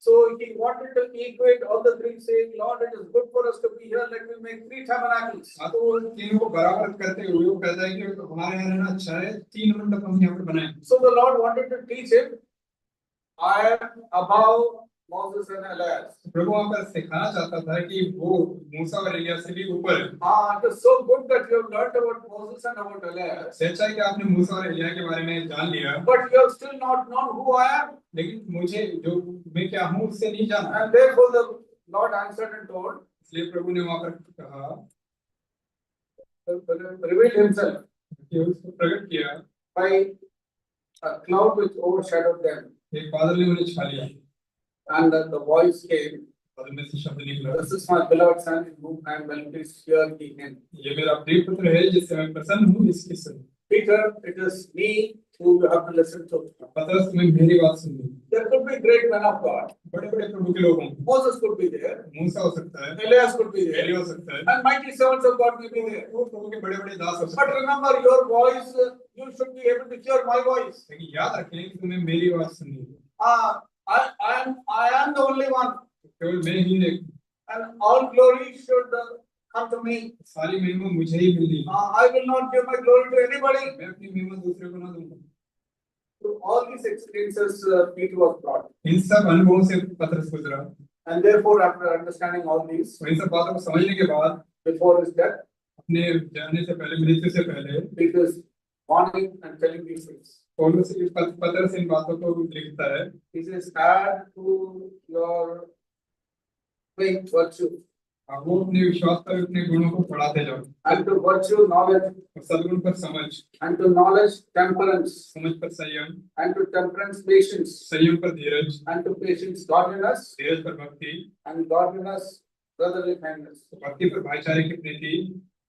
So he wanted to equate all the three, saying, Lord, it is good for us to be here. Let me make 3 tabernacles. हाँ, तो वो तीनों को बराबर करते हुए वो कहता है कि हमारे यहाँ रहना अच्छा है, 3 मंडप हम यहाँ पर बनाएं। So the Lord wanted to teach him, I am above Moses and Elias. प्रभु वहां पर सिखाना चाहता था कि वो मूसा और एलिया से भी ऊपर है। It is so good that you have learned about Moses and about Elias, सच्चा है कि आपने मूसा और एलिया के बारे में जान लिया, but you have still not known who I am. लेकिन मुझे जो मैं क्या हूँ उससे नहीं जाना। And therefore the Lord answered and told, इसलिए प्रभु ने वहां पर कहा, revealed himself कि उसको प्रकट किया by a cloud which overshadowed them. एक बादल ने उन्हें छा लिया And the voice came, बादल में से शब्द निकला, this is my beloved son in whom I am well pleased, hear ye him. ये मेरा प्रिय पुत्र है जिससे मैं प्रसन्न हूँ, इसकी सुन। Peter, it is me who you have to listen to. पतरस, तुम्हें मेरी बात सुननी। There could be great men of God. बड़े-बड़े प्रभु के लोग होंगे। Moses could be there. मूसा हो सकता है, Elias could be there. Elia हो सकता है, And mighty servants of God may be there. वो प्रभु के बड़े-बड़े दास हो सकते But हैं। remember your voice, you should be able to hear my voice. लेकिन याद रखें कि तुम्हें मेरी बात सुननी है। I am the only one. केवल मैं ही नहीं, And all glory should come to me. सारी महिमा मुझे ही मिलनी है। I will not give my glory to anybody. मैं अपनी महिमा दूसरे को ना दूंगा। Through all these experiences, Peter was brought. इन सब अनुभवों से पतरस गुजरा। And therefore, after understanding all these, इन सब बातों को समझने के बाद, before his death, अपने जाने से पहले, मृत्यु से पहले, Peter is warning and telling these things. पतरस इन बातों को लिखता है। He says, add to your faith virtue, वो अपने विश्वास पर अपने गुणों को बढ़ाते जाओ। and to virtue knowledge, और सद्गुण पर समझ, and to knowledge temperance, समझ पर संयम, and to temperance patience, संयम पर धीरज, and to patience godliness, धीरज पर भक्ति, and godliness brotherly kindness, भक्ति पर भाईचारे की प्रीति,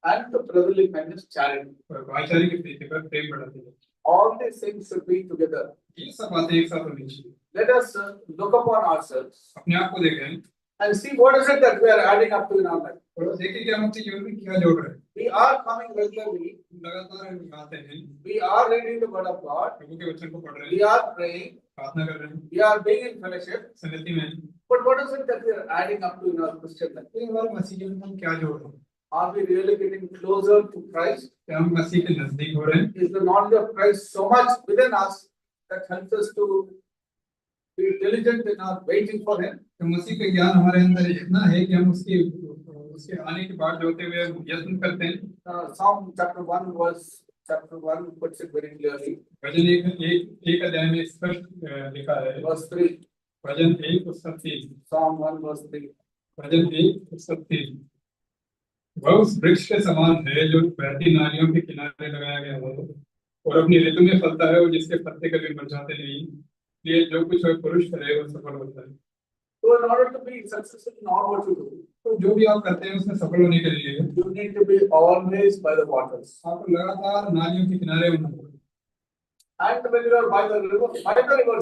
and to brotherly kindness charity. और भाईचारे की प्रीति पर प्रेम बढ़ाते जाओ। All these things should be together. ये सब बातें एक साथ होनी चाहिए। Let us look upon ourselves अपने आप को देखें and see what is it that we are adding up to in our life. और देखें कि हम अपने जीवन में क्या जोड़ रहे हैं। We are coming regularly. लगातार हम आते हैं, We are reading the word of God. प्रभु के वचन को पढ़ रहे We हैं, are praying. प्रार्थना कर रहे हैं, We are being in fellowship. संगति में। But what is it that we are adding up to in our Christian life? तो हमारे मसीह जीवन में हम क्या जोड़ रहे हैं? Are we really getting closer to Christ? क्या हम मसीह के नजदीक हो रहे हैं? Is the knowledge of Christ so much within us that helps us to be diligent in our waiting for Him? तो मसीह का ज्ञान हमारे अंदर इतना है कि हम उसके आने की बात जोते हुए यत्न करते हैं। Psalm chapter 1 puts it very clearly. भजन एक अध्याय में स्पष्ट लिखा है। Verse 3. भजन 1:3। Psalm 1 verse 3. भजन 1:3। वह उस वृक्ष के समान है जो बहती नालियों के किनारे लगाया गया है और अपनी ऋतु में फलता है और जिसके पत्ते कभी मुरझाते नहीं। इसलिए जो कुछ वह पुरुष करे वो सफल होता है। So in order to be successful in all what you do, तो जो भी आप करते हैं उसमें सफल होने के लिए you need to be always by the waters. आप लगातार नालियों के किनारे होना होगा। And when you are by the river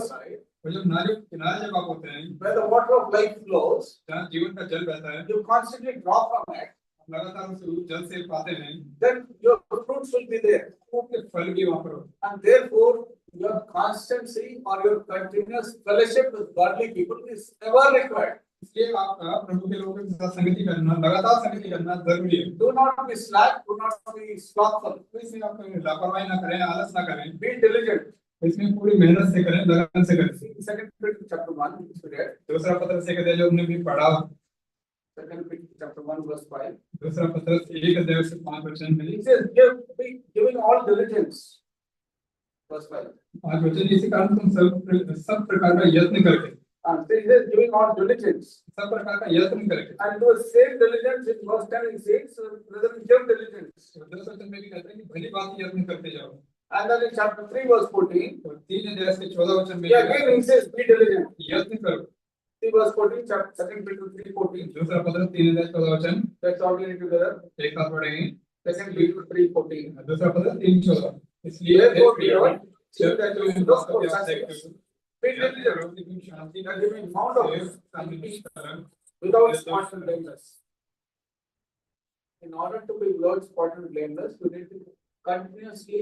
side, और जब नालियों के किनारे जब आप होते हैं, where the water of life flows, जहाँ जीवन का जल बहता है, you constantly draw from it. आप लगातार उस जल से पाते हैं, Then your fruits will be there. आपके फल भी वहाँ पर होते हैं। And therefore, your constancy or your continuous fellowship with godly people is ever required. इसलिए आपका प्रभु के लोगों के साथ संगति करना, लगातार संगति करना जरूरी है। Do not be slack, do not be slothful. तो इसलिए आप लापरवाही ना करें, आलस ना करें। Be diligent. इसमें पूरी मेहनत से करें, लगन से करें। Second Peter chapter 1, which we read. दूसरा पत्रस एक अध्याय जो हमने भी पढ़ा, Second Peter chapter 1 verse 5. दूसरा पत्रस एक अध्याय से 5 वचन में It says, giving all diligence. Verse 5. 5 वचन, इसी कारण तुम सब प्रकार का यत्न करके, And it says, giving all diligence. सब प्रकार का यत्न करके। And the same diligence in verse 10 it says, brethren, give diligence. 10 वचन में भी कहते हैं कि भली बात यत्न करते जाओ। And then in chapter 3 verse 14, और 3 अध्याय से 14 वचन में again it says, be diligent. यत्न करो। 3 verse 14, chapter 2 Peter 3:14. दूसरा पत्रस 3 अध्याय 14 वचन, Let's all read it together. एक साथ पढ़ेंगे। 2 Peter 3:14. दूसरा पत्रस 3:14, इसलिए Therefore, beloved, जब that तुम you look for such things, be diligent, Shanti that you may be found of का without spot and blameless. In order to be without spot and blameless, you need to continuously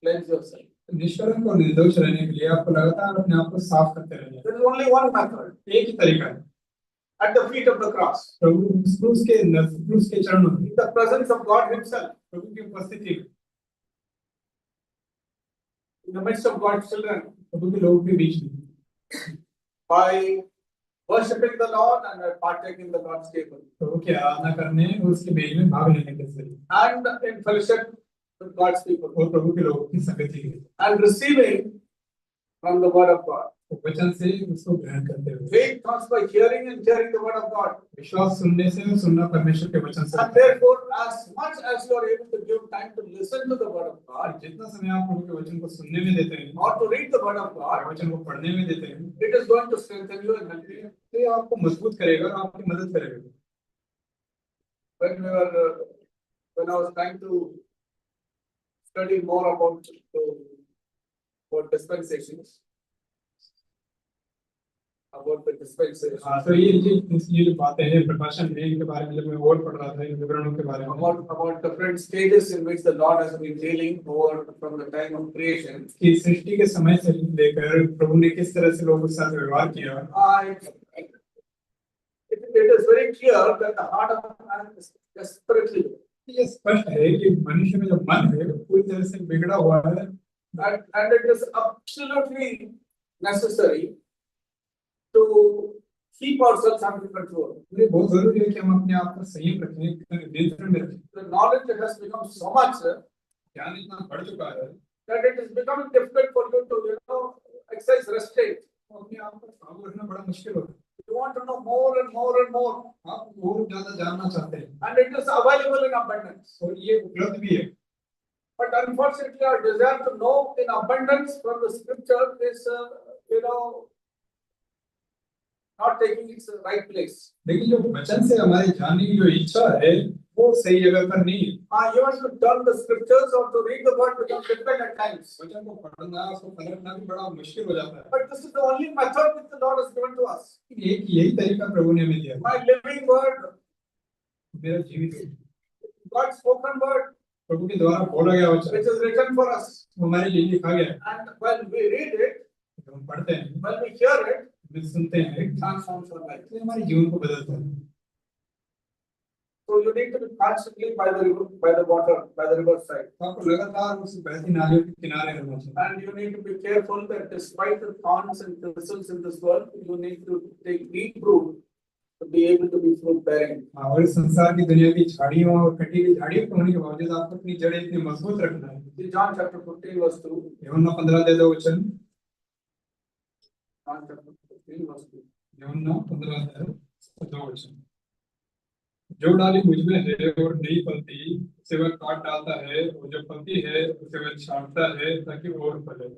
cleanse yourself. निष्कलंक और निर्दोष रहने के लिए आपको लगातार अपने आप को साफ करते रहना है। There is only one method. एक ही तरीका है, At the feet of the cross, प्रभु क्रूस के चरणों में, in the presence of God Himself, प्रभु की उपस्थिति में, in the midst of God's children, प्रभु के लोगों के बीच में, by worshiping the Lord and by partaking the Lord's table, प्रभु की आराधना करने और उसके मेज में भाग लेने के जरिए, and in fellowship with God's people, और प्रभु के लोगों की संगति के, and receiving from the Word of God. वचन से उसको ग्रहण करते हुए, Faith comes by hearing and hearing the Word of God. विश्वास सुनने से और सुनना परमेश्वर के वचन से। And therefore, as much as you are able to give time to listen to the Word of God, जितना समय आप प्रभु के वचन को सुनने में देते हैं or to read the Word of और God, वचन को पढ़ने में देते हैं, it is going to strengthen you and help you. तो ये आपको मजबूत करेगा और आपकी मदद करेगा। When I was trying to study more about dispensations, about the dispensations, तो ये जो बातें हैं प्रकाशन है, इनके बारे में जब मैं और पढ़ रहा था इन विवरणों के बारे में, about different stages in which the Lord has been dealing over from the time of creation, कि सृष्टि के समय से लेकर प्रभु ने किस तरह से लोगों के साथ व्यवहार किया, it is very clear that the heart of man is desperately, ये स्पष्ट है कि मनुष्य में जो मन है वो पूरी तरह से बिगड़ा हुआ है, and it is absolutely necessary to keep ourselves under control. ये बहुत जरूरी है कि हम अपने आप को संयम रखें, नियंत्रण में रखें। The knowledge has become so much ज्ञान इतना बढ़ चुका है that it is becoming difficult for you to exercise restraint. अपने आप को काबू रखना बड़ा मुश्किल होता है। You want to know more and more and more, आप और ज्यादा जानना चाहते हैं and it is available in abundance. और ये उपलब्ध भी है, But unfortunately, our desire to know in abundance from the scripture is, not taking its right place. लेकिन जो वचन से हमारे जानने की जो इच्छा है वो सही जगह पर नहीं है। Even to turn the scriptures or to read the word becomes difficult at times. वचन को पढ़ना उसको पलटना भी बड़ा मुश्किल हो जाता है। But this is the only method which the Lord has given to us. एक यही तरीका प्रभु ने हमें दिया, My living word, मेरा जीवित God's spoken word, प्रभु के द्वारा बोला गया वचन which is written for us. हमारे लिए लिखा गया है। And when we read it, हम पढ़ते हैं, when we hear it, हम सुनते हैं, it transforms our life. तो हमारे जीवन को बदलता है। So you need to be constantly by the river, by the water, by the river side. तो आपको लगातार उस बहती नालियों के किनारे रहना चाहिए। And you need to be careful that despite the thorns and thistles in this world, you need to take deep root to be able to be fruit bearing. और इस संसार की दुनिया की झाड़ियों और कटीली झाड़ियों के होने के बावजूद आपको अपनी जड़ें इतनी मजबूत रखना है। See John chapter 15 verse 2. यूहन्ना 15:2 वचन, John chapter 15 verse 2. यूहन्ना 15:2 वचन, जो डाली मुझ में है और नहीं फलती उसे वह काट डालता है, और जो फलती है उसे वह छांटता है ताकि और फले।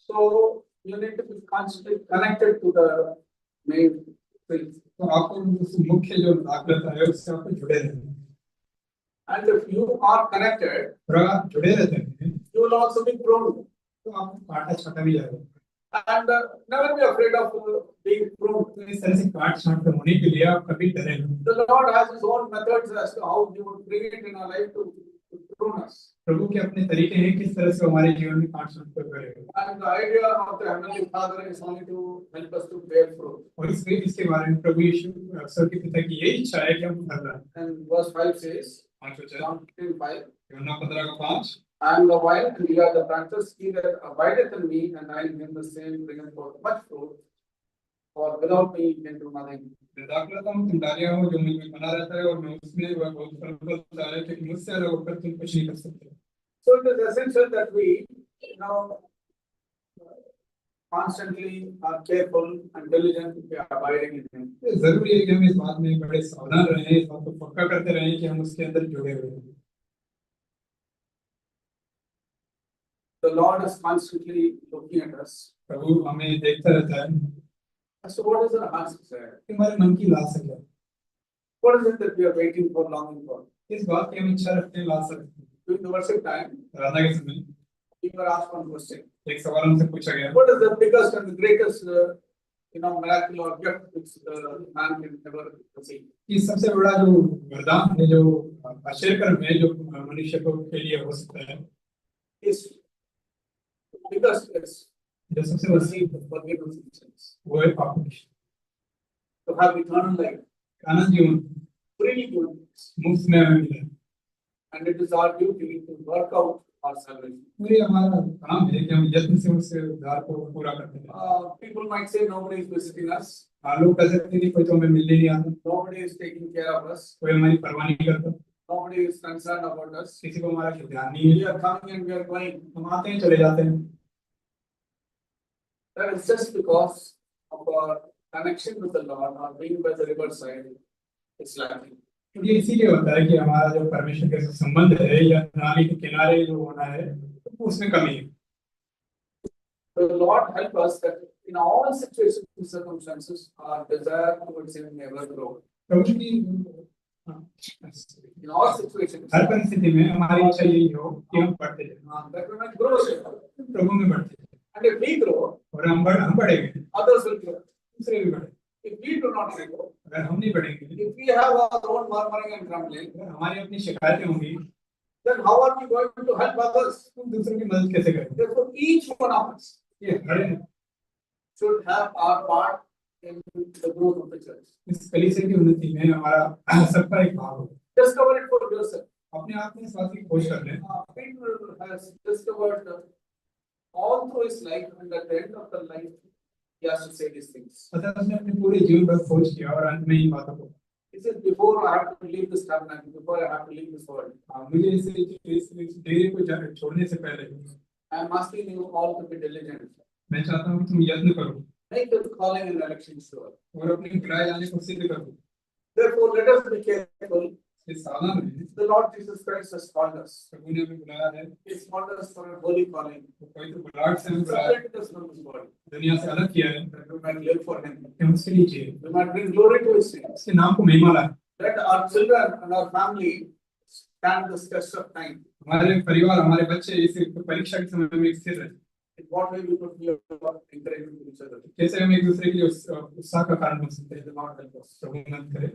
So you need to be constantly connected to the main things. तो आपको उस मुख्य जो दाखलता है उससे आपको जुड़े रहना है। And if you are connected, और अगर आप जुड़े रहते हैं you will also be pruned. तो आपको काटा छाटा भी जाएगा। And never be afraid of being pruned. तो इस तरह से काट छाट कर होने के लिए आप कभी डरे नहीं। The Lord has His own methods as to how He would bring it in our life to prune us. प्रभु के अपने तरीके हैं किस तरह से हमारे जीवन में काट छाट कर करेगा। And the idea of the Heavenly Father is only to help us to bear fruit. और इसके बारे में प्रभु यीशु अक्सर के पिता की यही इच्छा है कि हम फल लाएं। And verse 5 says, 5 वचन John 15:5. यूहन्ना 15:5 I am the vine, and ye are the branches. He that abideth in me, and I in him, the same bringeth forth much fruit. For without me, you can do nothing. दाखलता हूँ तुम डालियां हो जो मुझ में बना रहता है और मैं उसमें वह बहुत फल फलता है क्योंकि मुझसे अलग होकर तुम कुछ नहीं कर सकते। So it is essential that we, constantly are careful and diligent if we are abiding in him. ये जरूरी है कि हम इस बात में बड़े सावधान रहें, इस बात को पक्का करते रहें कि हम उसके अंदर जुड़े हुए हैं। The Lord is constantly looking at us. प्रभु हमें देखता रहता है So what is our heart's desire? कि हमारे मन की लालसा क्या है, What is it that we are waiting for, longing for? इस बात की हम इच्छा रखते हैं, लालसा रखते हैं। During the worship time, आराधना के समय we were asked one question. एक सवाल हमसे पूछा गया, What is the biggest and the greatest, miracle or gift which man can ever receive? कि सबसे बड़ा जो वरदान है, जो आश्चर्य कर्म है जो मनुष्य को के लिए हो सकता है, Is biggest is जो सबसे to बड़ा receive the forgiveness of sins, वो है पाप की क्षमा। to have eternal life, आनंद जीवन freely given, मुफ्त में हमें मिला है। and it is our duty to work out our salvation. ये हमारा काम है कि हम यत्न से उस उद्धार को पूरा करते हैं। People might say nobody is visiting us, लोग कह सकते हैं कि कोई तो हमें मिलने नहीं आता, nobody is taking care of us, कोई हमारी परवाह नहीं करता, nobody is concerned about us. किसी को हमारा ध्यान नहीं We है, are coming and we are going. हम आते हैं चले जाते हैं। That is just because of our connection with the Lord, or being by the riverside, it's lacking. ये इसीलिए होता है कि हमारा जो परमेश्वर के साथ संबंध है या नाली के किनारे जो होना है उसमें कमी है। The Lord help us that in all situations and circumstances, our desire towards Him never grow. प्रभु की In all situations, हर परिस्थिति में हमारी इच्छा यही हो कि हम बढ़ते जाएं, that we might grow in Him. प्रभु में बढ़ते जाएं, And if we grow, और हम बढ़ेंगे, others will grow. दूसरे भी बढ़े। If we do not grow, अगर हम नहीं बढ़ेंगे, if we have our own murmuring and grumbling, अगर हमारी अपनी शिकायतें होंगी, then how are we going to help others? तो दूसरों की मदद कैसे करेंगे? Therefore, each one of us ये हर should have our part in the growth of the church. इस कलीसिया की उन्नति में हमारा सबका एक भाग हो। Discover it for yourself. अपने आप में इस बात की खोज कर लें। Peter has discovered all through his life, and at the end of the life, he has to say these things. अतः उसने अपने पूरे जीवन भर खोज किया और अंत में इन बातों को, He says, before I have to leave this tabernacle, before I have to leave this world, मुझे इस डेरे को छोड़ने से पहले I am asking you all to be diligent. मैं चाहता हूँ कि तुम यत्न करो Make the calling and election sure. और अपने बुलाए जाने को सिद्ध करो। Therefore, let us be careful. इस साधन में The Lord Jesus Christ has called us. प्रभु ने हमें बुलाया है, He has called us for a holy calling. तो कोई तो बुलाहट से हमें बुलाया, Separated us from this world, दुनिया से अलग किया है that we might live for Him. कि हम उसके लिए जिए, We might bring glory to His name. उसके नाम को महिमा लाए। Let our children and our family stand the test of time. हमारे परिवार, हमारे बच्चे इस परीक्षा के समय में स्थिर रहे। In what way we could be encouraging to each other. कैसे हम एक दूसरे के लिए उत्साह का कारण बन सकते हैं। May the Lord help us. प्रभु मदद करे।